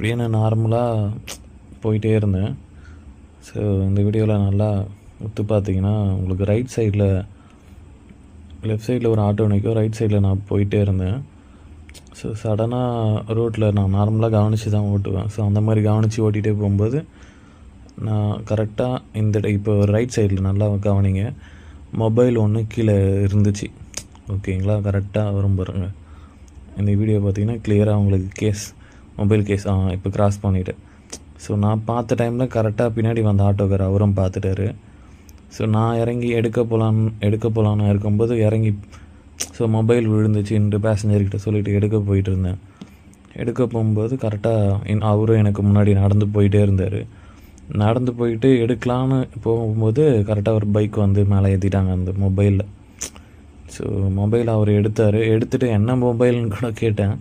அப்படியே நான் நார்மலாக போயிட்டே இருந்தேன். ஸோ இந்த வீடியோவில் நல்லா ஒத்து பார்த்தீங்கன்னா உங்களுக்கு ரைட் சைடில் லெஃப்ட் சைடில் ஒரு ஆட்டோ நிற்கும், ரைட் சைடில் நான் போயிட்டே இருந்தேன். ஸோ சடனாக ரோட்டில் நான் நார்மலாக கவனித்து தான் ஓட்டுவேன். ஸோ அந்த மாதிரி கவனித்து ஓட்டிகிட்டே போகும்போது நான் கரெக்டாக இப்போ ரைட் சைடில் நல்லா கவனிங்க, மொபைல் ஒன்று கீழே இருந்துச்சு. ஓகேங்களா, கரெக்டாக வரும் பாருங்க. இந்த வீடியோ பார்த்தீங்கன்னா கிளியராக உங்களுக்கு மொபைல் கேஸ் இப்போ கிராஸ் பண்ணிவிட்டேன். ஸோ நான் பார்த்த டைமில் கரெக்டாக பின்னாடி வந்த ஆட்டோக்கார் அவரும் பார்த்துட்டாரு. ஸோ நான் இறங்கி எடுக்க போகலான்னு இருக்கும்போது இறங்கி ஸோ மொபைல் விழுந்துச்சுன்ட்டு பேசஞ்சர்கிட்ட சொல்லிவிட்டு எடுக்க போயிட்டுருந்தேன். எடுக்க போகும்போது கரெக்டாக அவரும் எனக்கு முன்னாடி நடந்து போயிட்டே இருந்தார். நடந்து போயிட்டு எடுக்கலான்னு போகும்போது கரெக்டாக ஒரு பைக் வந்து மேலே ஏற்றிட்டாங்க அந்த மொபைலில். ஸோ மொபைல் அவர் எடுத்துகிட்டு என்ன மொபைல்னு கூட கேட்டேன்.